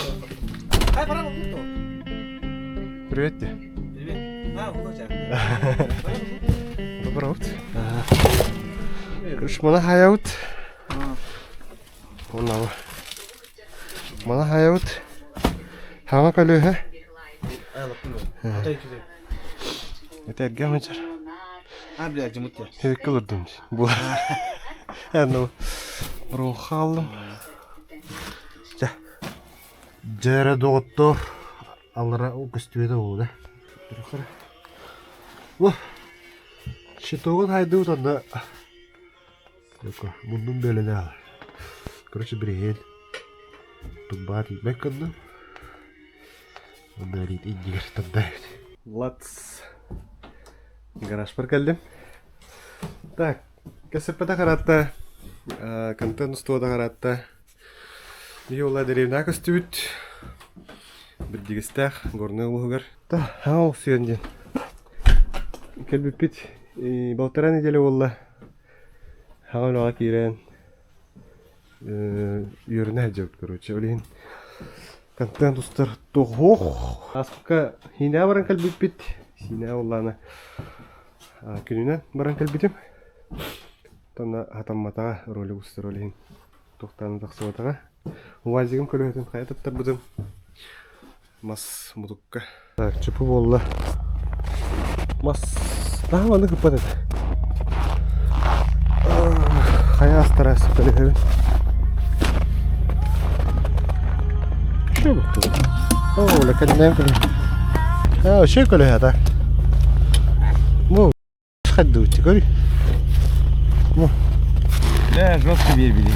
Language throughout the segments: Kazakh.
Hai, parang magluto. Привет. Привет. Удача. Доброе утро. Короче, мана хаяут. Мана хаяут. Хама калю, ха? Это гамачар. Бля, жимут я. Хевик кылырдым. Бу. Ну, рухалым. Ja. Жара доғыттор. Алыра көстүбеді ол, да? О, шетоғын хайды ұтанда. Мұндың бөліні алыр. Короче, бірейін. Тұмбар етмек қанды. Онда рейд индигер таңдайын. Латс. Гараж бар кәлдім. Так, кәсіппеді қаратта. Контент ұстуыда қаратта. Йола деревна көстүбіт. Бірдегістәқ, горны ұлығығар. Та, ау сүйенден. Кәлбіппет, балтара неделе олла. Хағын оға кейрен. Үйіріне әджеуд, короче. Олейін контент ұстар тоғоқ. Аспыққа хина баран кәлбіппет. Хина олланы күнінен баран кәлбітім. Тонна атамматаға ролі ұстар олейін. Тоқтаны тақсуатаға. Уазигім көлігетін қаятыптар бұдым. Мас мудукка. Так, чупу болла. Мас. Daha bana kıpat et. Kaya astarası kölüğün. Şu bu. Oo, lakin ne kölüğün? Ha, şey kölüğü hata. Bu. Çıkardı uçtu kölüğü. Bu. Да, жестко вербили.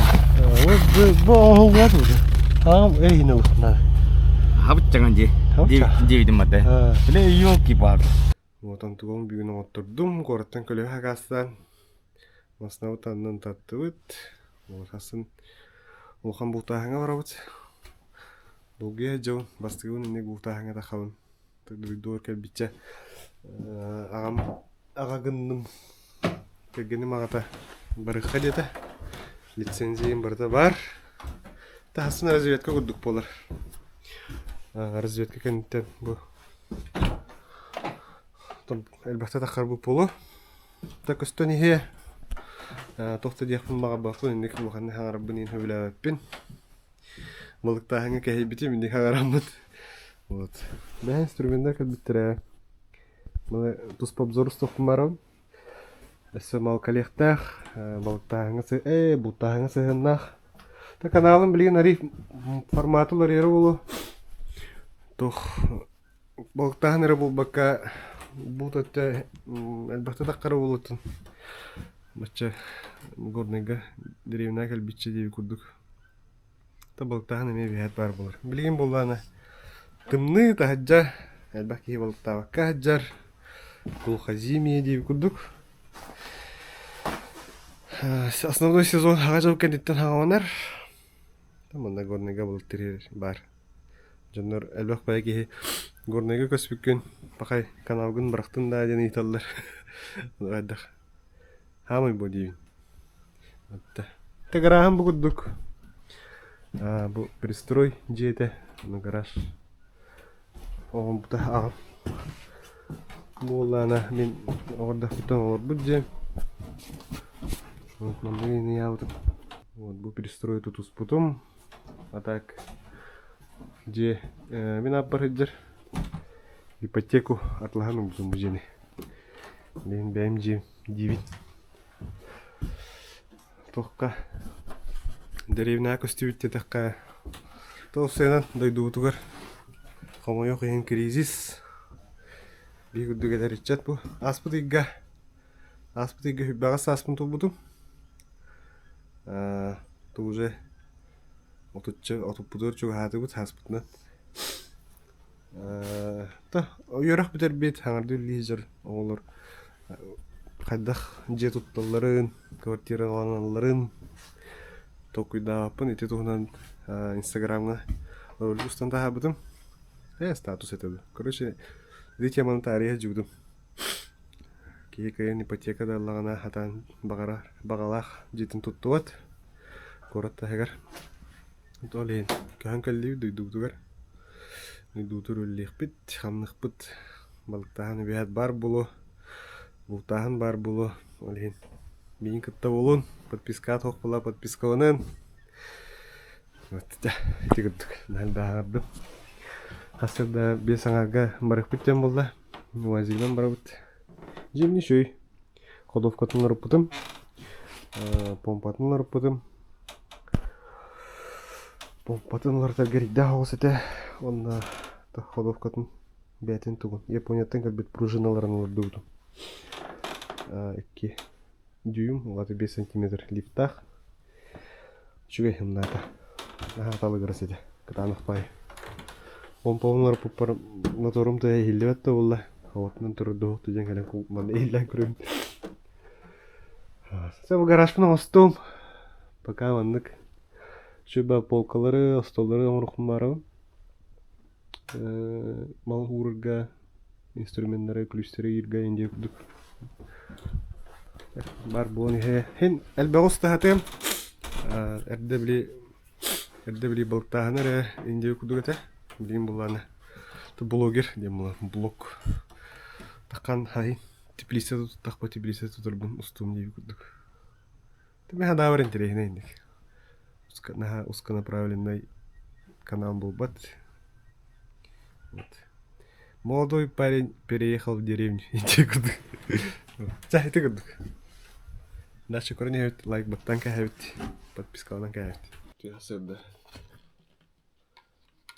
Bu oğul var mı? Tamam, yine uçtular. Хабытчаган же. Девидим мата. Бле, ёлки-палки. Вот он тугом бигүн оттурдум, гораттан көлөй хагастан. Маснау таннан таттыбыт. Вот асын улхан бутахаңа барабыт. Буге жон бастыгын инек бутахаңа да халын. Тыдыр келбиче. Агагынным. Кегеним агата барыха дете. Лицензиям барда бар. Тасын разведка курдук болар. Разведка кенттен бу. Там элбахта тахар бу полу. Так өстөни хе. Тохта диякын мага бакын инек буханны хаңарабын ин хөбүләппин. Балыкта хаңа кәһибити минде хаңарамбыт. Вот. Бәһән инструментдар кәлбиттерә. Мына туспа обзор стокмарам. Эссе мал коллектах, балыкта хаңа бутта хаңа сыгыннах. Та каналым билген ариф форматылар ері болу. Тох балықтағын әрі бұл баққа бұл тәтті әлбақты таққары болуытын. Бача горныға деревна кәлбітші дейі күрдік. Та балықтағын әме бейәт бар болар. Білген болуғаны тымны тахаджа әлбақи балықта баққа хаджар. Бұл хазимия дейі күрдік. Основной сезон хаға жау кәндеттен хағанар. Таманда горныға балықтыр бар. Жаннар әлбақ бая кейі горныға көспіккен пақай каналгын бірақтын да дені италдар. Ғайдақ. Хамай бо дейін. Тәгірағын бұғыддық. Бұл пристрой жейті. Гараж. Оғын бұта ағым. Болана мен оғырдақ бұтан олар бұд жем. Мандайны яутып. Бұл пристрой тұтыс бұтым. А так же мен аппар хеджер ипотеку атлаханым бузум бужени мен бәйім же дивит тоққа деревна көстүбітте таққа тоқсайнан дойдуутугар қомой оқиын кризис бигуддугелер итчат бу аспытыгга хүббағас аспын тулбутум тулже отуппудор чуга хатыбыт хаспытнан. Та ойорах битер бит хаңарды лизер оғылыр. Қайдақ же тутталарын, квартира аланаларын токуйдапын, ете туғынан инстаграмға ролик устан тахабытым. Статус етеді. Короче, зетеманы тарихе жудым. Кей кайын ипотекада аллағана хатан бағалақ жетін туттуат. Коратта хегар. Толен көн калли дуйдугар. Дуутур үллихпит, хамныхпит. Балыктахан бият бар булу. Бултахан бар булу. Олен мин кытта болун. Подписка тоқпыла подпискаланын. Вот да, тигдик. Нальбаардым. Хасырда бесаңага барыппиттен болда. Уазигдан барабыт. Жемни шөй. Ходовкатын ұрыппытым. Помпатын ұрыппытым. Помпатын ұрыптар керекде ауысыты. Онна ходовкатын бәтін туғын. Японияттан кәлбет пружиналарын ұрдығытым. 2 дюйм, 5 сантиметр лифтах. Чугай хымната. Талы көрседі. Кытанық бай. Помпаның ұрыппар моторымды әйілдебәтті олла. Хаватынан тұрды оқты жән кәлен құлпманы әйілден көрім. Бұл гаражпын остым. Пока ваннык. Шөбі полкалары, столдары ұрықым барым. Мал урга, инструменттары, ключтары ирга инде күдік. Бар болын хен әлбәғысты хатым. Әрді білі балықтағыныр инде күдік әті. Білейін боланы. Блогер, дем болан блог. Таққан хайын. Теплисе тақпа теплисе тұтырбын ұстуым дей күдік. Мен хада бар интересный индик. Узконаправленный канал был бат. Вот. Молодой парень переехал в деревню. Чай, ты гудок. Наши корни лайк баттанка хавит. Подписка ланка хавит. Ты хасырда.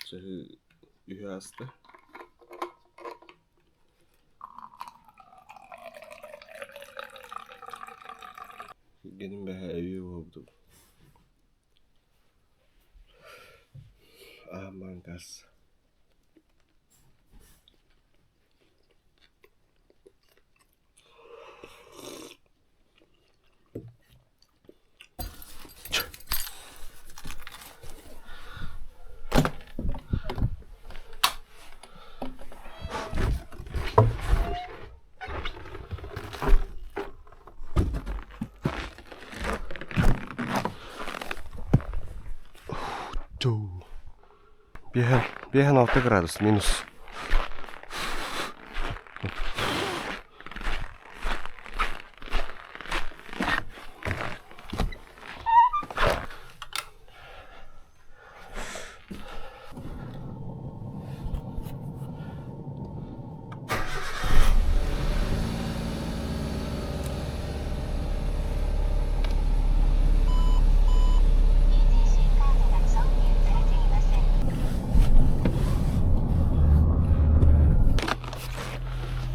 Чай үйаста. Benim iyi oldu. Aman gaz. Бехан 6 градус минус.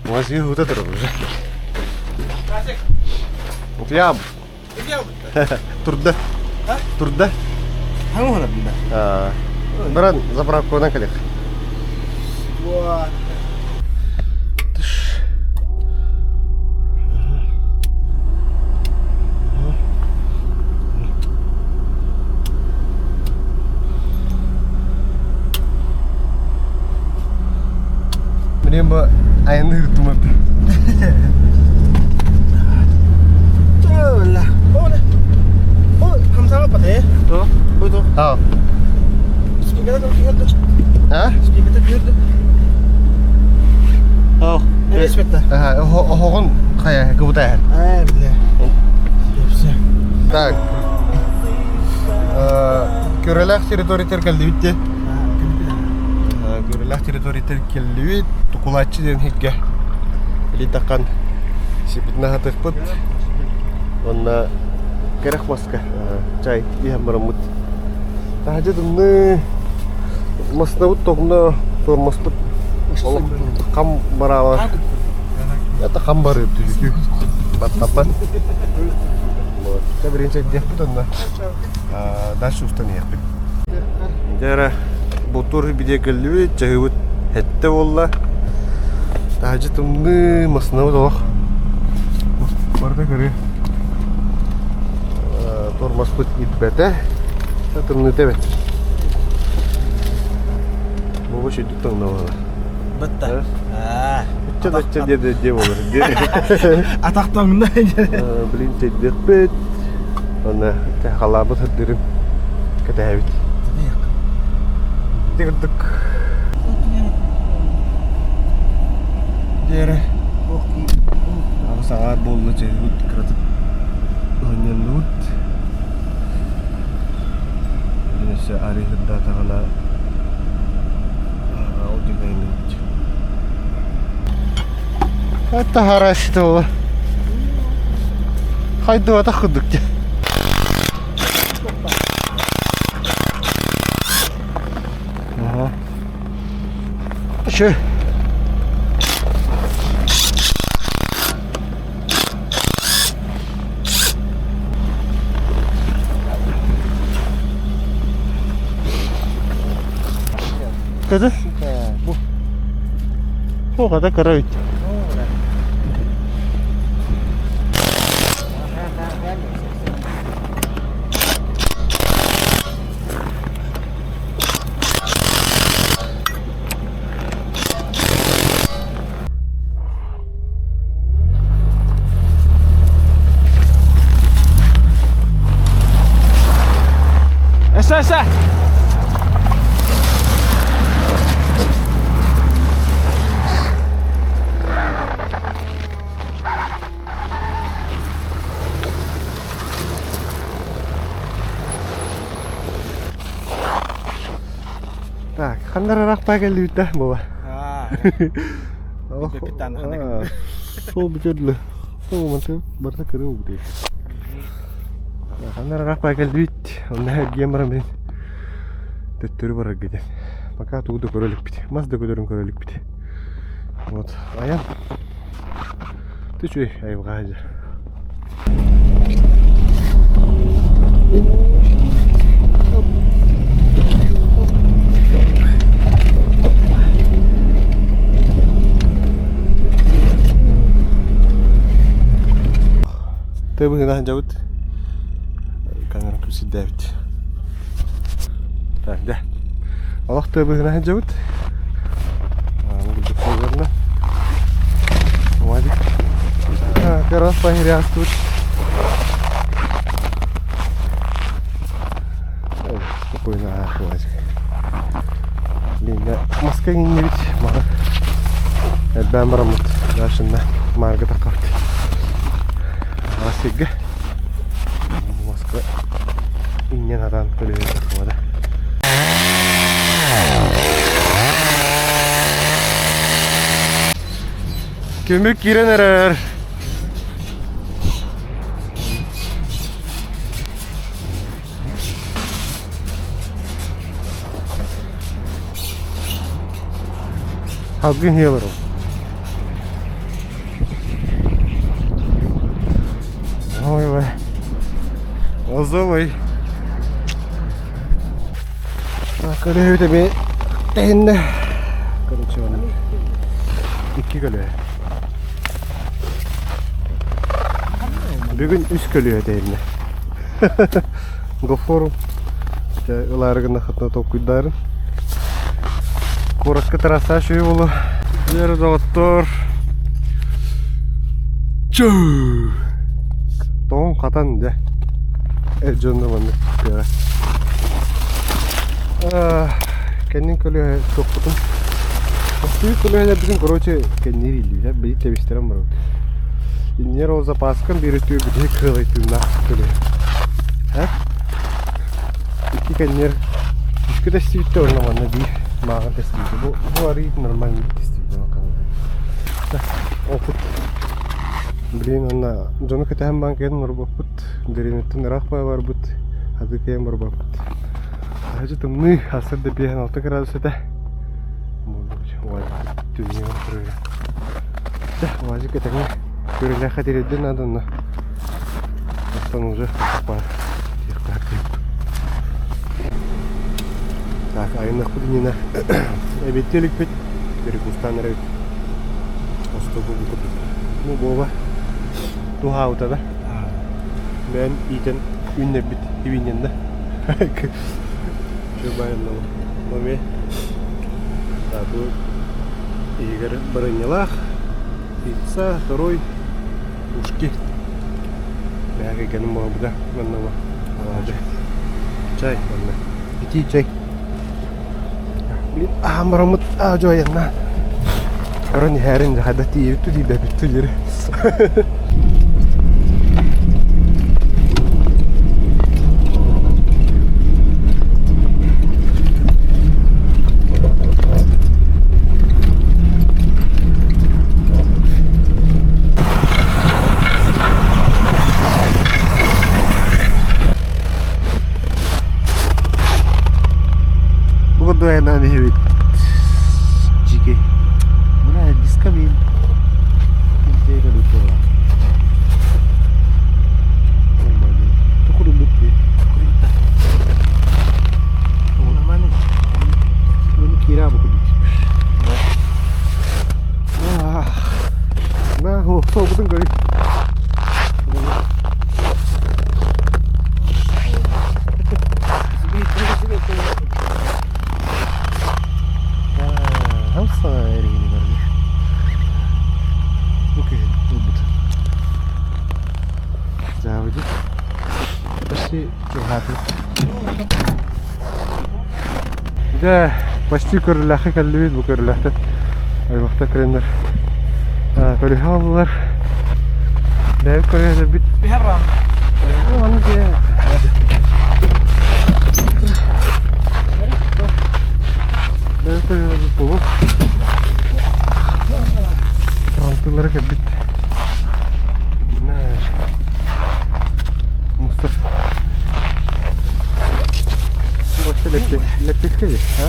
Masih hutan terus. Tiap. Turda. Turda. Hangi mana bunda? Beran zapravku na kalik. Wah. Ini mbak ayam itu mah. Lah. Oh, kamu sama apa teh? Tuh, betul. Oh. Speaker tuh kira tuh. Hah? Speaker tuh kira tuh. Oh. Ne ismet? Hoğun kaya kebutuhan. Bile. Hepsi. Так. Көрелах территория теркелди битти. Көрелах территория теркелди бит. Тукулачы ден хекке. Или такан сипитна хатыппыт. Онна керек маска. Чай иһам барамыт. Тахажы дымны маснабыт тогна тормаспыт. Кам барава. Это кам бары түзү. Баттапан. Вот. Та биринчи деппит онна. Дальше устаныяппит. Жара бутур бидекелли чагыбыт хетте болла. Тахажы дымны маснабыт олох. Барда көрө. Тормаспыт итбете. Тымны тебет. Бобо шөйдү таңнабала. Бытта. Ча де болор. Атактамында. Блин, тедеппет. Ана халабыт хадырым. Катабит. Bitti kırdık. Diğeri. Aku sangat bolu jadi keratuk. Onyan lut. Ini sehari data kala. Udah kayak ini. Это хорошо. Хайду отходок. Ага. Еще. Када? О, када каравит. Эсэ. Так, хандарарак пагал да баба. Сол битерле. Сол мантэ барта кыруу бит. Хандарарак пагал бит. Онда гемрам бит. Төттөрү бар гиден. Пока тууду көрөлүк бит. Мазда көдөрүн көрөлүк бит. Вот. Аян. Ты чуй, айбга хажа. Ты бы не жабыт. Камера күрсет Давид. Так, да. Аллах ты бы не жабыт. Могут быть верно. Вадик. Корос погряз тут. Спокойно, Вадик. Блин, Москва не ведь. Это бамрамут. Дальше на марга такая. Асига. Москва. Инне надан көлөй такмада. Көмөк киренерер. Хагын хелер. Ой, озовый. Көлөй тебе тенне. Короче, он икки көлөй. Бүгүн үс көлөй дейм. Гофорум. Уларгын хатна токуйдарын. Коротко трасса шүй болу. Жер доктор. Чу. Тоң катан да. Жонда мында. Кеннин көлөй токутум. Астый көлөйдө биздин короче кеннери илди, бейт тебистерем бар. Иннер ол запаскан беретүү биде кылайтына көлөй. Икки кеннер үшкө тестибитте орноманна ди. Маған тестибитте. Бу ари нормальный тестибитте макан. Опыт. Блин, она жону кетем банкен норбопут. Деринеттен рахпай бар бут. Адыкем бар бут. Ажытым мы асырды беген 6 градусда. Ой, дүния көрөй. Вазик кетене көрөлө хатирден надана. Астан уже пар. Так, айна кудинина. Эбетелик бит. Перекустанер. Остогу бут. Ну боба. Тухаута да. Мен итен үнне бит ивиненде. Жобайно. Моме. Табу Игорь Баранилах, пицца, второй, ушки. Я как не могу, да, манного. Ладно. Чай, ладно. Иди чай. Марамут жоянна. Орони харин хада тиевту ди бэбитту жире. Бугад дояна не хевит. Жиге. Мына дискамин. Интега дутова. Нормально. Токуру бутте. Токуру. Нормально. Bunu kira buku di. Nah, so betul kali. Hamsa eri ini baru. Oke, betul. Jauh aja. Pasti curhat. ده почти كرلاخي كاللويد بكرلاخته أي وقت كريندر كل هالر ده كل هذا بيت بهرام أنا كده ده كل هذا بوق رانتو لرك بيت ناش مصطفى لك كده ها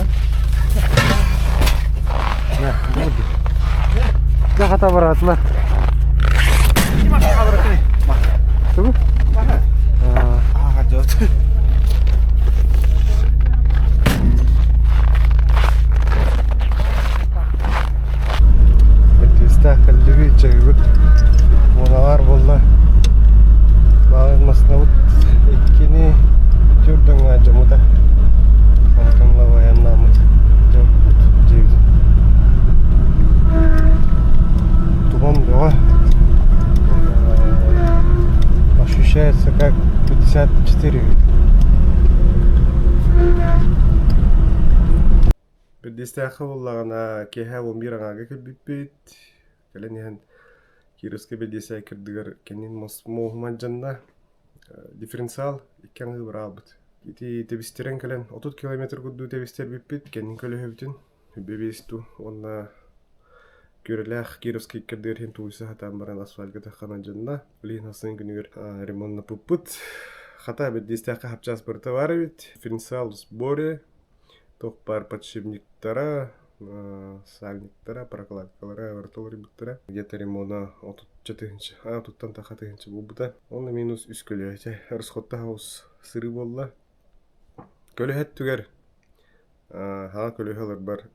لا مودي ده خطبرات لا ما خبرك ايه ما شوف جوت بتستاهل اللي بيجيبك ونهار والله ما مصنوط كني جردن جموده Ощущается как 54. بالديستاخ والله أنا كيها وميرا عاجك البيت كلاني هن كيرسك بالديستاخ كردجر كنين مصموه من الجنة ديفرنسال كان برابط كي تبسترين كلان 30 كيلومتر قدو تبستر بيت كنين كله هبتين بيبيستو وانا كيرلاخ كيرسكي كردير هن تويسا حتى مرن أسفل كده خنا الجنة ولين هسين كنير ريمون بوبوت خطأ بالديستاخ حبچاس برتواربت ديفرنسال сборе тоқ бар подшипниктары, сальниктары, прокладкалары, вертолрибуттары. Где-то ремона отут туттан тахатыгынчы булбута. Оны минус үс көлөһө. Расходта хаус сыры болла. Көлөһөт түгер. Ха көлөһөлөр бар.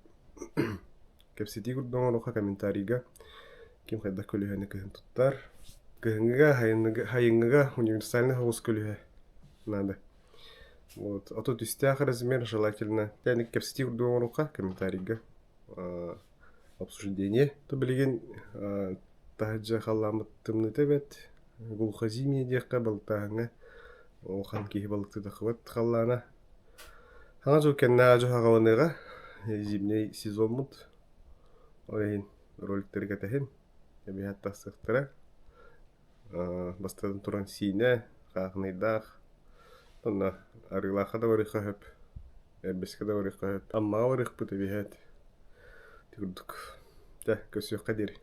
Кепсити гуддон оха комментарийга. Ким хайда көлөһөнө кыһын туттар. Кыһынга хайынгага универсальный хаус көлөһө. Надо. Вот. А тут из размер желательно. Я не кепстив до рука комментарийга. Обсуждение. То билеген таджа халамы тымны тебет. Гулхазими декка балтаһыңа. Охан ки балыкты да хват халлана. Хана жо кенна жо хагавыныга. Зимний сезон мут. Ойын роликтерге тахин. Ябият тасыктыра. Бастадан туран сине, хагныйдах. Тонна арылаха да варыха хөп. Эббеске да варыха хөп. Амма варых пыты бихет. Тигурдук. Да, көсөк кадир.